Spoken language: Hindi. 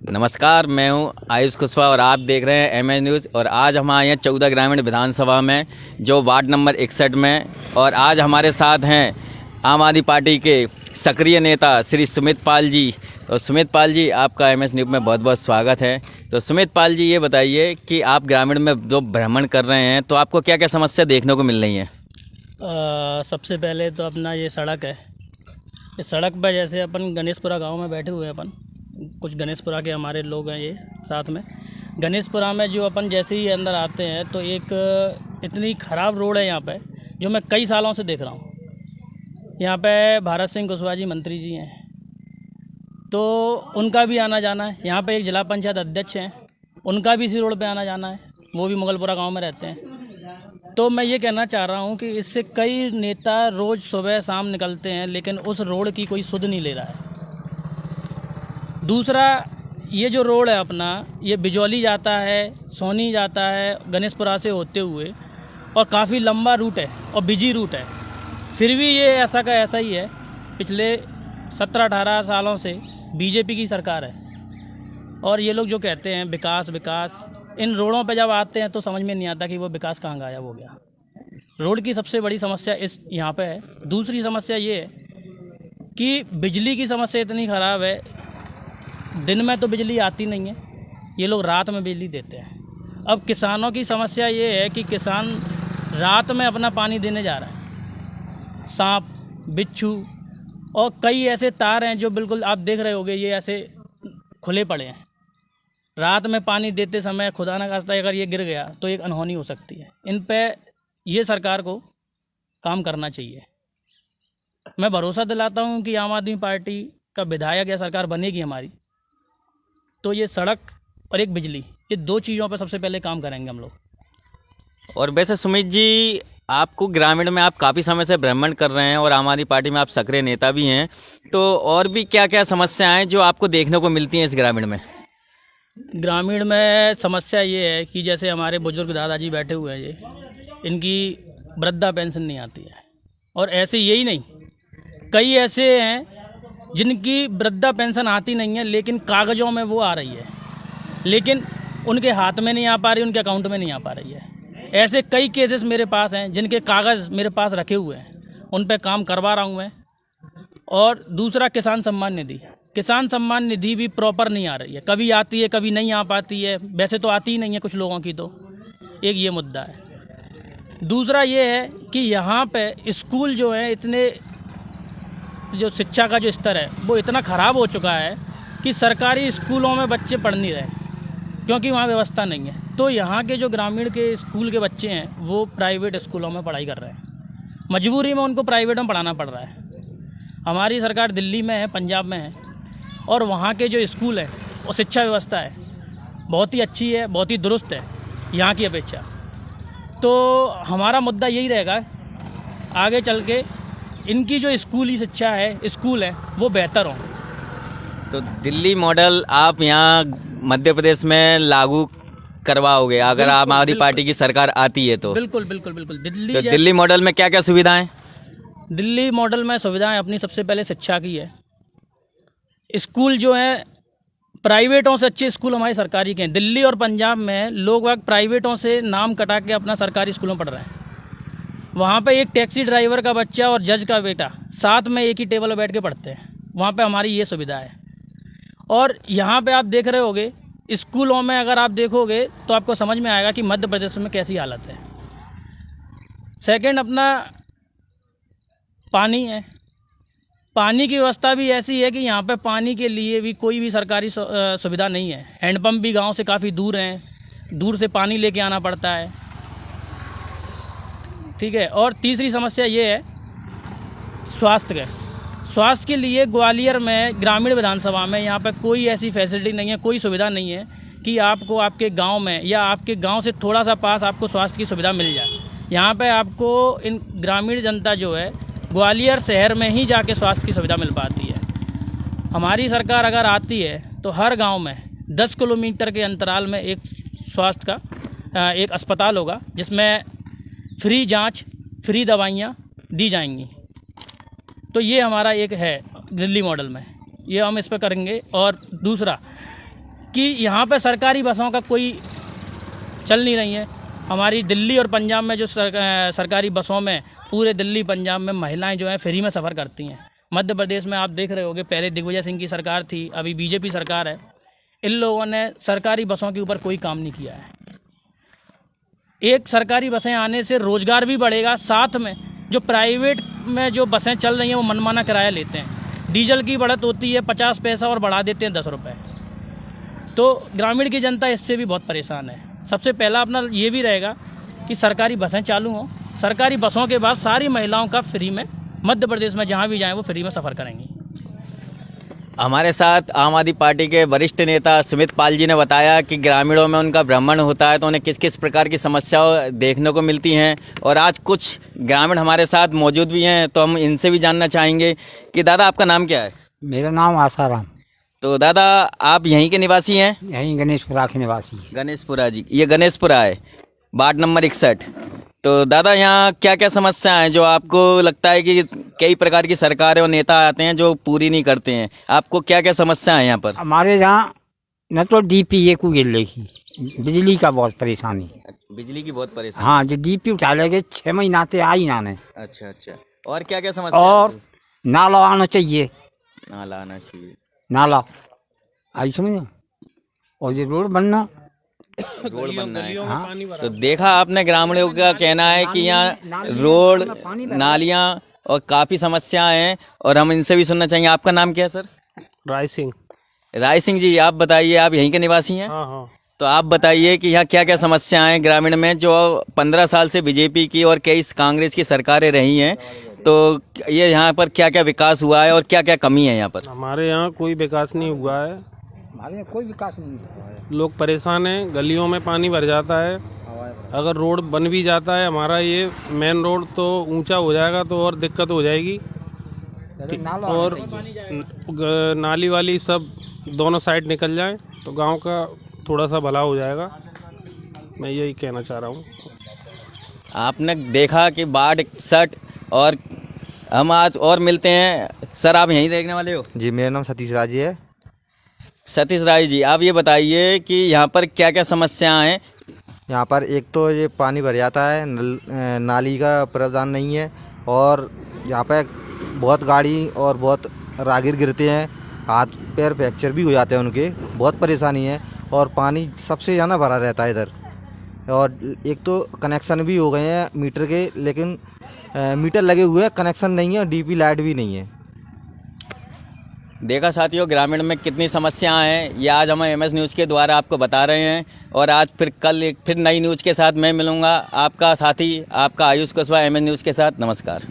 नमस्कार, मैं हूं आयुष कुशवाहा और आप देख रहे हैं एमएच न्यूज़। और आज हम आए हैं 14 ग्रामीण विधानसभा में, जो वार्ड नंबर 61 में। और आज हमारे साथ हैं आम आदमी पार्टी के सक्रिय नेता श्री सुमित पाल जी। और सुमित पाल जी, आपका एमएच न्यूज़ में बहुत बहुत स्वागत है। तो सुमित पाल जी, ये बताइए कि आप ग्रामीण में जो भ्रमण कर रहे हैं, तो आपको क्या क्या समस्या देखने को मिल रही हैं? सबसे पहले तो अपना ये सड़क है। इस सड़क पर जैसे अपन गणेशपुरा गांव में बैठे हुए हैं, अपन कुछ गणेशपुरा के हमारे लोग हैं ये साथ में। गणेशपुरा में जो अपन जैसे ही अंदर आते हैं तो एक इतनी ख़राब रोड है यहाँ पे, जो मैं कई सालों से देख रहा हूँ। यहाँ पे भारत सिंह कुशवाहा जी मंत्री जी हैं, तो उनका भी आना जाना है। यहाँ पे एक जिला पंचायत अध्यक्ष हैं, उनका भी इसी रोड पे आना जाना है। वो भी मुगलपुरा गांव में रहते हैं। तो मैं ये कहना चाह रहा हूँ कि इससे कई नेता रोज़ सुबह शाम निकलते हैं, लेकिन उस रोड की कोई सुध नहीं ले रहा है। दूसरा, ये जो रोड है अपना, ये बिजौली जाता है, सोनी जाता है गणेशपुरा से होते हुए, और काफ़ी लंबा रूट है और बिजी रूट है। फिर भी ये ऐसा का ऐसा ही है। पिछले 17-18 सालों से बीजेपी की सरकार है, और ये लोग जो कहते हैं विकास विकास, इन रोडों पे जब आते हैं तो समझ में नहीं आता कि वो विकास कहाँ गायब हो गया। रोड की सबसे बड़ी समस्या इस यहाँ पे है। दूसरी समस्या ये है कि बिजली की समस्या इतनी ख़राब है, दिन में तो बिजली आती नहीं है, ये लोग रात में बिजली देते हैं। अब किसानों की समस्या ये है कि किसान रात में अपना पानी देने जा रहा है। सांप, बिच्छू और कई ऐसे तार हैं जो बिल्कुल आप देख रहे होंगे, ये ऐसे खुले पड़े हैं। रात में पानी देते समय खुदा न खास्ता अगर ये गिर गया तो एक अनहोनी हो सकती है। इन पे ये सरकार को काम करना चाहिए। मैं भरोसा दिलाता हूँ कि आम आदमी पार्टी का विधायक या सरकार बनेगी हमारी, तो ये सड़क और एक बिजली, ये दो चीज़ों पर सबसे पहले काम करेंगे हम लोग। और वैसे सुमित जी, आपको ग्रामीण में आप काफ़ी समय से भ्रमण कर रहे हैं और आम आदमी पार्टी में आप सक्रिय नेता भी हैं, तो और भी क्या क्या समस्याएं जो आपको देखने को मिलती हैं इस ग्रामीण में? ग्रामीण में समस्या ये है कि जैसे हमारे बुजुर्ग दादाजी बैठे हुए हैं, ये इनकी वृद्धा पेंशन नहीं आती है। और ऐसे यही नहीं, कई ऐसे हैं जिनकी वृद्धा पेंशन आती नहीं है, लेकिन कागज़ों में वो आ रही है, लेकिन उनके हाथ में नहीं आ पा रही, उनके अकाउंट में नहीं आ पा रही है। ऐसे कई केसेस मेरे पास हैं जिनके कागज़ मेरे पास रखे हुए हैं, उन पे काम करवा रहा हूँ मैं। और दूसरा, किसान सम्मान निधि। किसान सम्मान निधि भी प्रॉपर नहीं आ रही है, कभी आती है कभी नहीं आ पाती है। वैसे तो आती ही नहीं है कुछ लोगों की, तो एक ये मुद्दा है। दूसरा ये है कि यहाँ पे स्कूल जो है, इतने जो शिक्षा का जो स्तर है वो इतना ख़राब हो चुका है कि सरकारी स्कूलों में बच्चे पढ़ नहीं रहे, क्योंकि वहाँ व्यवस्था नहीं है। तो यहाँ के जो ग्रामीण के स्कूल के बच्चे हैं वो प्राइवेट स्कूलों में पढ़ाई कर रहे हैं। मजबूरी में उनको प्राइवेट में पढ़ाना पड़ रहा है। हमारी सरकार दिल्ली में है, पंजाब में है, और वहाँ के जो स्कूल है और शिक्षा व्यवस्था है बहुत ही अच्छी है, बहुत ही दुरुस्त है यहाँ की अपेक्षा। तो हमारा मुद्दा यही रहेगा आगे चल के, इनकी जो स्कूली शिक्षा है, स्कूल है, वो बेहतर हो। तो दिल्ली मॉडल आप यहाँ मध्य प्रदेश में लागू करवाओगे अगर आम आदमी पार्टी की सरकार आती है तो? बिल्कुल बिल्कुल बिल्कुल। तो दिल्ली मॉडल में क्या क्या सुविधाएं? दिल्ली मॉडल में सुविधाएं अपनी सबसे पहले शिक्षा की है। स्कूल जो है प्राइवेटों से अच्छे स्कूल हमारे सरकारी के हैं। दिल्ली और पंजाब में लोग वक्त प्राइवेटों से नाम कटा के अपना सरकारी स्कूलों में पढ़ रहे हैं। वहाँ पे एक टैक्सी ड्राइवर का बच्चा और जज का बेटा साथ में एक ही टेबल पर बैठ के पढ़ते हैं। वहाँ पे हमारी ये सुविधा है। और यहाँ पे आप देख रहे होगे स्कूलों में, अगर आप देखोगे तो आपको समझ में आएगा कि मध्य प्रदेश में कैसी हालत है। सेकंड, अपना पानी है। पानी की व्यवस्था भी ऐसी है कि यहाँ पे पानी के लिए भी कोई भी सरकारी सुविधा नहीं है। हैंडपम्प भी गांव से काफ़ी दूर हैं, दूर से पानी लेके आना पड़ता है। ठीक है। और तीसरी समस्या ये है स्वास्थ्य के लिए ग्वालियर में ग्रामीण विधानसभा में यहाँ पे कोई ऐसी फैसिलिटी नहीं है, कोई सुविधा नहीं है कि आपको आपके गांव में या आपके गांव से थोड़ा सा पास आपको स्वास्थ्य की सुविधा मिल जाए। यहाँ पे आपको इन ग्रामीण जनता जो है ग्वालियर शहर में ही जाके स्वास्थ्य की सुविधा मिल पाती है। हमारी सरकार अगर आती है तो हर गांव में 10 किलोमीटर के अंतराल में एक स्वास्थ्य का एक अस्पताल होगा, जिसमें फ्री जांच, फ्री दवाइयाँ दी जाएंगी। तो ये हमारा एक है दिल्ली मॉडल में, ये हम इस पर करेंगे। और दूसरा, कि यहाँ पे सरकारी बसों का कोई चल नहीं रही है। हमारी दिल्ली और पंजाब में जो सरकारी बसों में पूरे दिल्ली पंजाब में महिलाएं जो हैं फ्री में सफ़र करती हैं। मध्य प्रदेश में आप देख रहे होंगे, पहले दिग्विजय सिंह की सरकार थी, अभी बीजेपी सरकार है। इन लोगों ने सरकारी बसों के ऊपर कोई काम नहीं किया है। एक सरकारी बसें आने से रोज़गार भी बढ़ेगा, साथ में जो प्राइवेट में जो बसें चल रही हैं वो मनमाना किराया लेते हैं। डीजल की बढ़त होती है 50 पैसा और बढ़ा देते हैं 10 रुपये। तो ग्रामीण की जनता इससे भी बहुत परेशान है। सबसे पहला अपना ये भी रहेगा कि सरकारी बसें चालू हों। सरकारी बसों के बाद सारी महिलाओं का फ्री में मध्य प्रदेश में जहाँ भी जाएँ वो फ्री में सफ़र करेंगी। हमारे साथ आम आदमी पार्टी के वरिष्ठ नेता सुमित पाल जी ने बताया कि ग्रामीणों में उनका भ्रमण होता है तो उन्हें किस किस प्रकार की समस्याएं देखने को मिलती हैं। और आज कुछ ग्रामीण हमारे साथ मौजूद भी हैं, तो हम इनसे भी जानना चाहेंगे कि दादा आपका नाम क्या है? मेरा नाम आसाराम। तो दादा आप यहीं के निवासी हैं? यहीं गणेशपुरा के निवासी है। गणेशपुरा जी, ये गणेशपुरा है, वार्ड नंबर 61। तो दादा यहाँ क्या क्या समस्या है जो आपको लगता है कि कई प्रकार की सरकारें और नेता आते हैं जो पूरी नहीं करते हैं? आपको क्या क्या समस्या है यहाँ पर? हमारे यहाँ न तो डीपी एक गिरले की बिजली का बहुत परेशानी। बिजली की बहुत परेशानी? हाँ, जो डीपी उठा लेंगे 6 महीना से आई ना ने। अच्छा अच्छा, और क्या क्या समस्या? और नाला आना चाहिए, नाला आना चाहिए, नाला आई समझ। और ये रोड बनना, रोड बनना है। हाँ। तो देखा आपने ग्रामीणों का कहना है कि यहाँ रोड, नालियाँ और काफ़ी समस्याएं हैं। और हम इनसे भी सुनना चाहेंगे। आपका नाम क्या है सर? राय सिंह। राय सिंह जी, आप बताइए, आप यहीं के निवासी हैं? हाँ हाँ। तो आप बताइए कि यहाँ क्या क्या समस्याएं हैं ग्रामीण में, जो 15 साल से बीजेपी की और कई कांग्रेस की सरकारें रही हैं। तो ये यहाँ पर क्या क्या विकास हुआ है और क्या क्या कमी है यहाँ पर? हमारे यहाँ कोई विकास नहीं हुआ है। हमारे यहाँ कोई विकास नहीं हुआ है। लोग परेशान हैं, गलियों में पानी भर जाता है। अगर रोड बन भी जाता है हमारा ये मेन रोड तो ऊंचा हो जाएगा तो और दिक्कत हो जाएगी। और नाली वाली सब दोनों साइड निकल जाए तो गांव का थोड़ा सा भला हो जाएगा। मैं यही कहना चाह रहा हूँ। आपने देखा कि वार्ड 61 और हम आज और मिलते हैं। सर आप यहीं देखने वाले हो? जी, मेरा नाम सतीश राज है। सतीश राय जी, आप ये बताइए कि यहाँ पर क्या क्या समस्याएं हैं? यहाँ पर एक तो ये पानी भर जाता है, नाली का प्रावधान नहीं है, और यहाँ पर बहुत गाड़ी और बहुत राहगीर गिरते हैं, हाथ पैर फ्रैक्चर भी हो जाते हैं उनके, बहुत परेशानी है। और पानी सबसे ज़्यादा भरा रहता है इधर। और एक तो कनेक्शन भी हो गए हैं मीटर के, लेकिन मीटर लगे हुए हैं, कनेक्शन नहीं है, और डीपी लाइट भी नहीं है। देखा साथियों, ग्रामीण में कितनी समस्याएं हैं, ये आज हम MS न्यूज़ के द्वारा आपको बता रहे हैं। और आज फिर नई न्यूज़ के साथ मैं मिलूँगा, आपका साथी, आपका आयुष कुशवाहा MS न्यूज़ के साथ। नमस्कार।